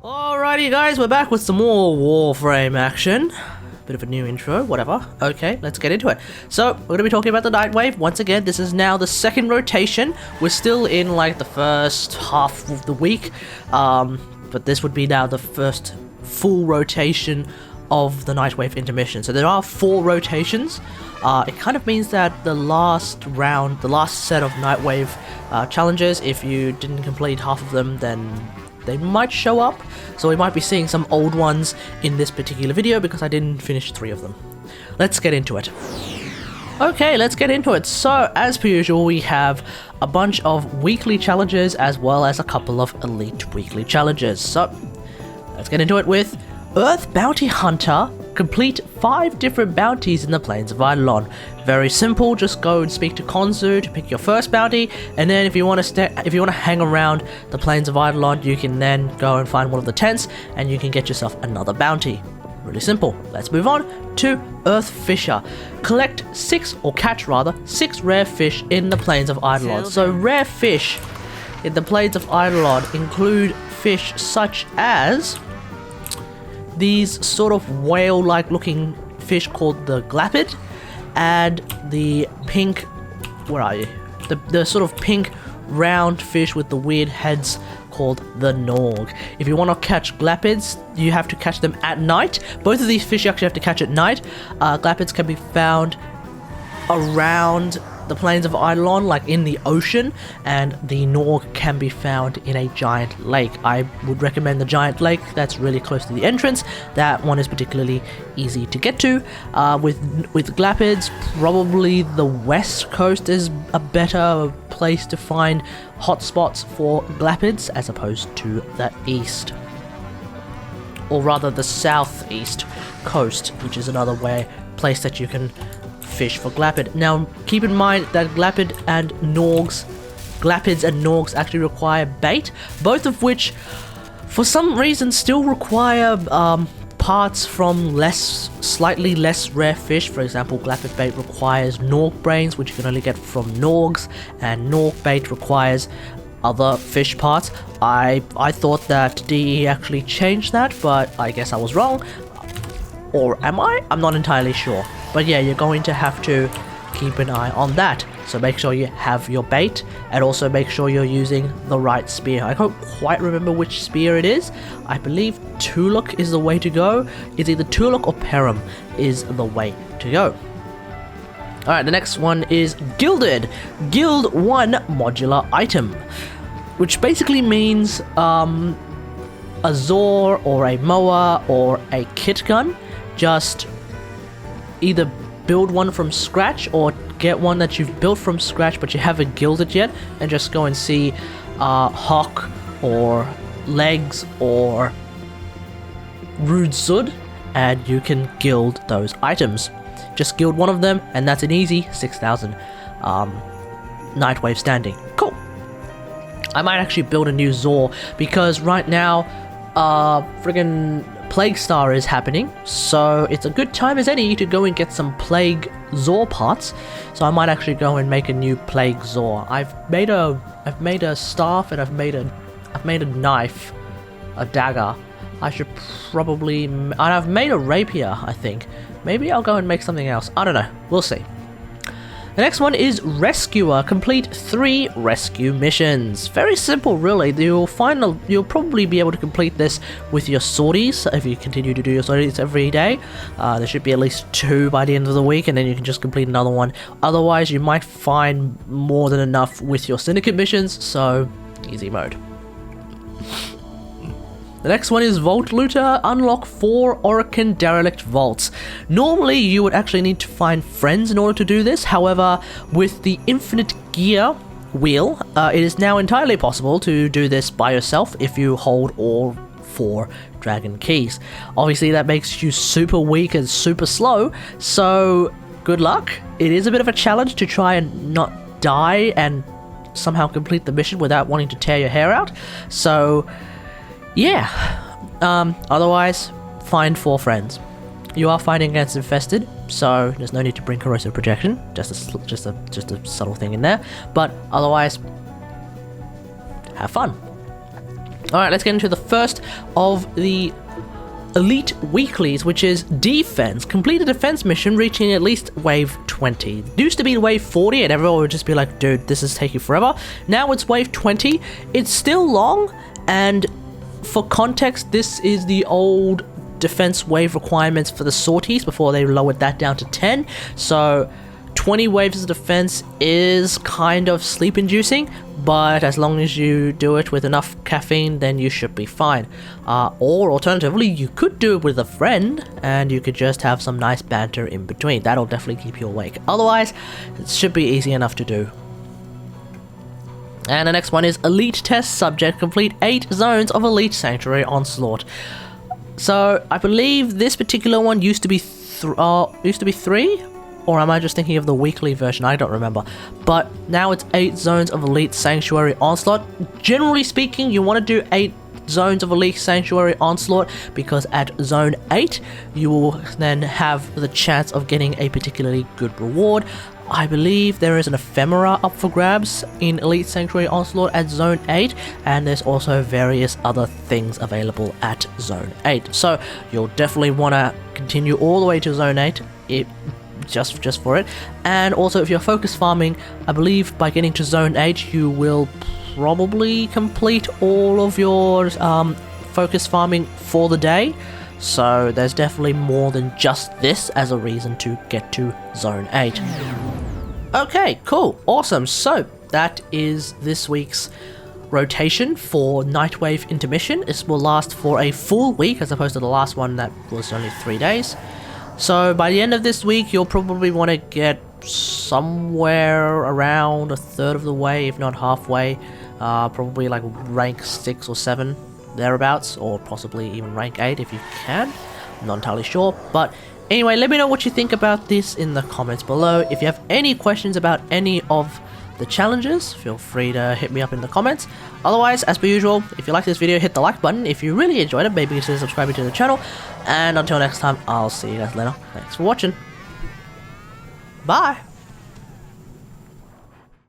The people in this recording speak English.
Alrighty guys, we're back with some more WarFrame action. Bit of a new intro, whatever. Okay, let's get into it. So, we're going to be talking about the Nightwave. Once again, this is now the second rotation. We're still in like the first half of the week. But this would be now the first full rotation of the Nightwave Intermission. So there are 4 rotations. It kind of means that the last round, the last set of Nightwave challenges, if you didn't complete half of them, then they might show up, so we might be seeing some old ones in this particular video because I didn't finish 3 of them. Let's get into it. Okay, let's get into it. So, as per usual, we have a bunch of weekly challenges as well as a couple of elite weekly challenges. So, let's get into it with Earth Bounty Hunter. Complete 5 different bounties in the Plains of Eidolon. Very simple, just go and speak to Konzu to pick your first bounty, and then if you want to hang around the Plains of Eidolon, you can then go and find one of the tents, and you can get yourself another bounty. Really simple. Let's move on to Earth Fissure. Collect 6, or catch rather, 6 rare fish in the Plains of Eidolon. So rare fish in the Plains of Eidolon include fish such as these sort of whale-like looking fish called the glapid, and the pink, where are you? The sort of pink round fish with the weird heads called the Norg. If you want to catch glapids, you have to catch them at night. Both of these fish you actually have to catch at night. Glapids can be found around the Plains of Eidolon, like in the ocean, and the Norg can be found in a giant lake. I would recommend the giant lake. That's really close to the entrance. That one is particularly easy to get to. With glapids, probably the west coast is a better place to find hotspots for glapids as opposed to the east, or rather the southeast coast, which is another place that you can fish for glapid. Now keep in mind that glapids and Norgs actually require bait, both of which for some reason still require parts from slightly less rare fish. For example, glapid bait requires Norg brains, which you can only get from Norgs, and Norg bait requires other fish parts. I thought that DE actually changed that, but I guess I was wrong. Or am I? I'm not entirely sure. But yeah, you're going to have to keep an eye on that. So make sure you have your bait, and also make sure you're using the right spear. I can't quite remember which spear it is. I believe Tuluk is the way to go. It's either Tuluk or Perum is the way to go. Alright, the next one is Gilded. Guild 1 modular item, which basically means a Zor or a Moa or a kit gun. Just either build one from scratch or get one that you've built from scratch but you haven't gilded yet, and just go and see Hawk or Legs or Rude Sud, and you can gild those items. Just gild one of them, and that's an easy 6,000 Nightwave standing. Cool. I might actually build a new Zor, because right now friggin' Plague Star is happening, so it's a good time as any to go and get some Plague Zor parts. So I might actually go and make a new Plague Zor. I've made a staff, and I've made a knife, a dagger. I should probably, and I've made a rapier, I think. Maybe I'll go and make something else. I don't know. We'll see. The next one is Rescuer. Complete 3 rescue missions. Very simple, really. You'll probably be able to complete this with your sorties if you continue to do your sorties every day. There should be at least 2 by the end of the week, and then you can just complete another one. Otherwise, you might find more than enough with your syndicate missions, so easy mode. The next one is Vault Looter. Unlock 4 Orokin Derelict Vaults. Normally, you would actually need to find friends in order to do this. However, with the Infinite Gear wheel, it is now entirely possible to do this by yourself if you hold all 4 Dragon Keys. Obviously, that makes you super weak and super slow, so good luck. It is a bit of a challenge to try and not die and somehow complete the mission without wanting to tear your hair out. So yeah, otherwise, find 4 friends. You are fighting against Infested, so there's no need to bring Corrosive Projection. Just a subtle thing in there. But otherwise, have fun. Alright, let's get into the first of the Elite Weeklies, which is Defense. Complete a defense mission reaching at least wave 20. It used to be wave 40 and everyone would just be like, dude, this is taking forever. Now it's wave 20. It's still long, and for context, this is the old defense wave requirements for the sorties before they lowered that down to 10. So 20 waves of defense is kind of sleep inducing, but as long as you do it with enough caffeine, then you should be fine. Or alternatively, you could do it with a friend and you could just have some nice banter in between. That'll definitely keep you awake. Otherwise, it should be easy enough to do. And the next one is Elite Test Subject. Complete 8 zones of Elite Sanctuary Onslaught. So I believe this particular one used to be 3, or am I just thinking of the weekly version? I don't remember. But now it's 8 zones of Elite Sanctuary Onslaught. Generally speaking, you want to do 8 zones of Elite Sanctuary Onslaught because at zone 8 you will then have the chance of getting a particularly good reward. I believe there is an ephemera up for grabs in Elite Sanctuary Onslaught at zone 8, and there's also various other things available at zone 8. So you'll definitely want to continue all the way to zone 8 just for it. And also, if you're focus farming, I believe by getting to zone 8 you will probably complete all of your focus farming for the day. So there's definitely more than just this as a reason to get to zone 8. Okay, cool, awesome. So that is this week's rotation for Nightwave Intermission. This will last for a full week as opposed to the last one that was only 3 days. So by the end of this week, you'll probably want to get somewhere around a third of the way, if not halfway. Probably like rank 6 or 7 thereabouts, or possibly even rank 8 if you can. I'm not entirely sure, but anyway, let me know what you think about this in the comments below. If you have any questions about any of the challenges, feel free to hit me up in the comments. Otherwise, as per usual, if you like this video, hit the like button. If you really enjoyed it, maybe consider subscribing to the channel. And until next time, I'll see you guys later. Thanks for watching. Bye!